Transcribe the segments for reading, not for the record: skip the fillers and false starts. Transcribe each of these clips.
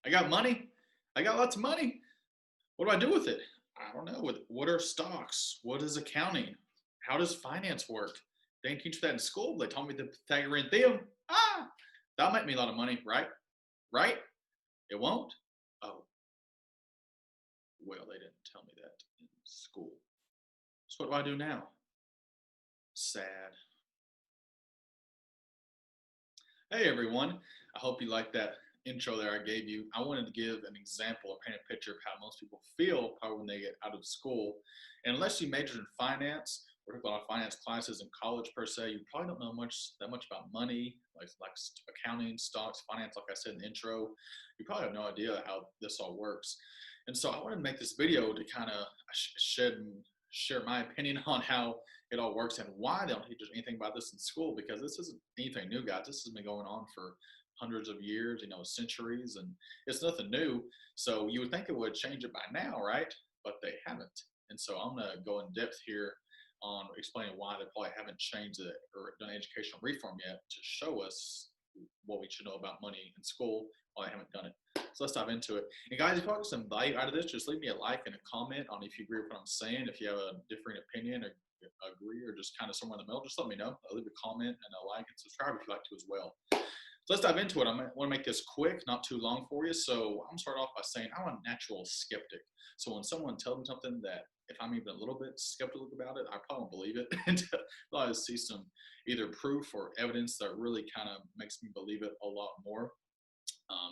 I got money. I got lots of money. What do I do with it? I don't know. What are stocks? What is accounting? How does finance work? They didn't teach that in school. They taught me the Pythagorean theorem. Ah, that'll make me a lot of money, right? Right? It won't? Oh, well, they didn't tell me that in school. So what do I do now? Sad. Hey everyone, I hope you liked that intro there I gave you. I wanted to give an example or paint a picture of how most people feel probably when they get out of school. And unless you majored in finance or took a lot of finance classes in college per se, you probably don't know that much about money, like accounting, stocks, finance. Like I said in the intro, you probably have no idea how this all works. And so I wanted to make this video to kind of share my opinion on how it all works and why they don't teach us anything about this in school, because this isn't anything new, guys. This has been going on for hundreds of years, centuries, and it's nothing new. So you would think it would change it by now, right? But they haven't. And so I'm going to go in depth here on explaining why they probably haven't changed it or done educational reform yet to show us what we should know about money in school while they haven't done it. So let's dive into it. And guys, if you want some value out of this, just leave me a like and a comment on if you agree with what I'm saying. If you have a different opinion or agree or just kind of somewhere in the middle, just let me know. I'll leave a comment and a like and subscribe if you'd like to as well. So let's dive into it. I want to make this quick, not too long for you. So I'm going to start off by saying I'm a natural skeptic. So when someone tells me something that if I'm even a little bit skeptical about it, I probably won't believe it until I see some either proof or evidence that really kind of makes me believe it a lot more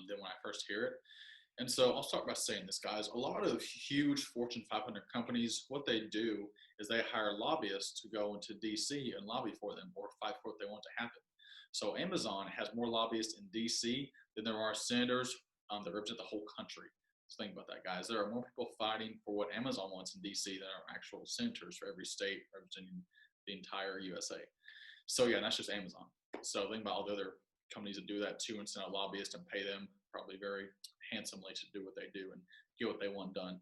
than when I first hear it. And so I'll start by saying this, guys. A lot of huge Fortune 500 companies, what they do is they hire lobbyists to go into DC and lobby for them or fight for what they want to happen. So Amazon has more lobbyists in DC than there are senators that represent the whole country. So think about that, guys. There are more people fighting for what Amazon wants in DC than are actual senators for every state representing the entire USA. So yeah, that's just Amazon. So think about all the other companies that do that too and send out lobbyists and pay them probably very handsomely to do what they do and get what they want done.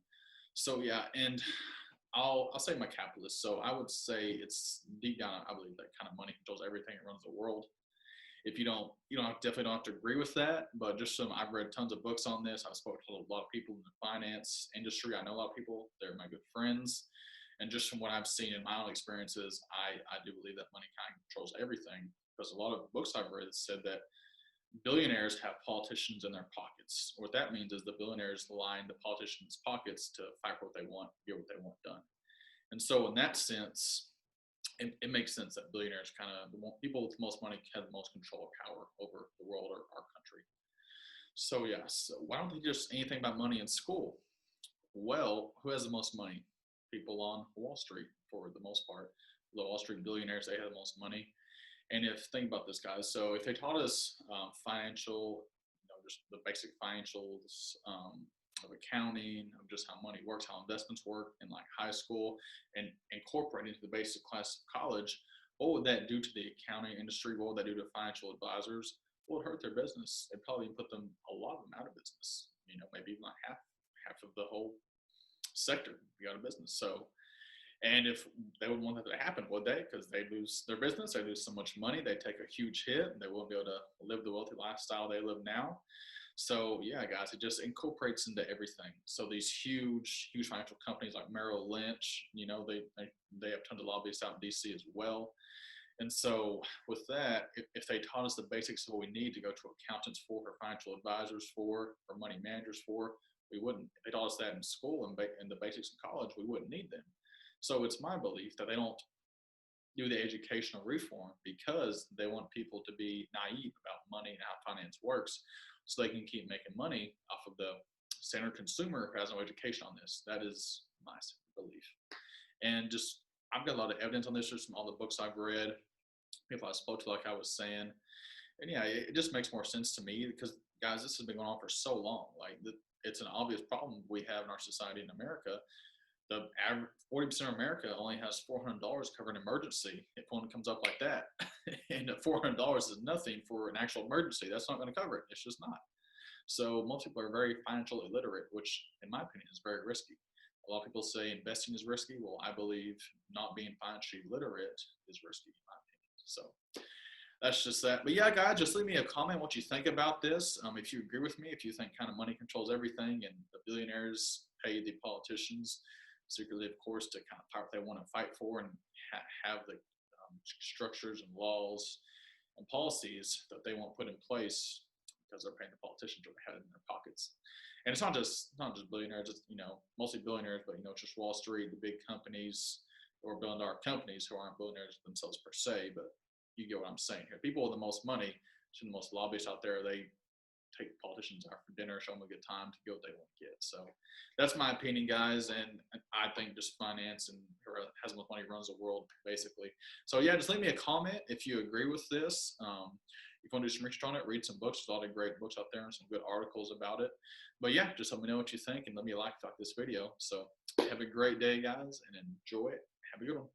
So yeah, and I'll say my capitalist. So I would say it's deep down. I believe that kind of money controls everything. It runs the world. If you don't definitely don't have to agree with that. But just I've read tons of books on this. I've spoken to a lot of people in the finance industry. I know a lot of people. They're my good friends. And just from what I've seen in my own experiences, I do believe that money kind of controls everything. Because a lot of books I've read said that billionaires have politicians in their pockets. What that means is the billionaires line the politicians' pockets to fight for what they want, get what they want done. And so, in that sense, it makes sense that billionaires kind of the people with the most money have the most control or power over the world or our country. So, yes, why don't they just anything about money in school? Well, who has the most money? People on Wall Street, for the most part. The Wall Street billionaires, they have the most money. And if think about this, guys, so if they taught us financial, just the basic financials of accounting, of just how money works, how investments work in like high school, and incorporate into the basic class of college, what would that do to the accounting industry? What would that do to financial advisors? What would hurt their business? It'd probably put them a lot of them out of business. Maybe even like half of the whole sector be out of business. So and if they would want that to happen, would they? Because they lose their business, they lose so much money, they take a huge hit, they won't be able to live the wealthy lifestyle they live now. So yeah, guys, it just incorporates into everything. So these huge financial companies like Merrill Lynch, they have tons of lobbyists out in DC as well. And so with that, if they taught us the basics of what we need to go to accountants for, or financial advisors for, or money managers for, we wouldn't. If they taught us that in school and in the basics of college, we wouldn't need them. So it's my belief that they don't do the educational reform because they want people to be naive about money and how finance works so they can keep making money off of the standard consumer who has no education on this. That is my belief. And just, I've got a lot of evidence on this just from all the books I've read, people I spoke to, like I was saying. And yeah, it just makes more sense to me because, guys, this has been going on for so long. Like, it's an obvious problem we have in our society in America. The average 40% of America only has $400 covering emergency if one comes up like that. And $400 is nothing for an actual emergency. That's not going to cover it. It's just not. So most people are very financially illiterate, which in my opinion is very risky. A lot of people say investing is risky. Well, I believe not being financially literate is risky in my opinion. So that's just that. But yeah, guys, just leave me a comment what you think about this. If you agree with me, if you think kind of money controls everything and the billionaires pay the politicians secretly, of course, to kind of fight what they want to fight for and have the structures and laws and policies that they want put in place because they're paying the politicians what they have in their pockets. And it's not just billionaires. It's mostly billionaires, but it's just Wall Street, the big companies or billion-dollar companies who aren't billionaires themselves per se, but you get what I'm saying here. People with the most money, the most lobbyists out there, they take politicians out for dinner, show them a good time to get what they want to get. So that's my opinion, guys. And I think just finance and whoever has the most money runs the world, basically. So yeah, just leave me a comment if you agree with this. If you want to do some research on it, read some books. There's a lot of great books out there and some good articles about it. But yeah, just let me know what you think and let me like this video. So have a great day, guys, and enjoy it. Have a good one.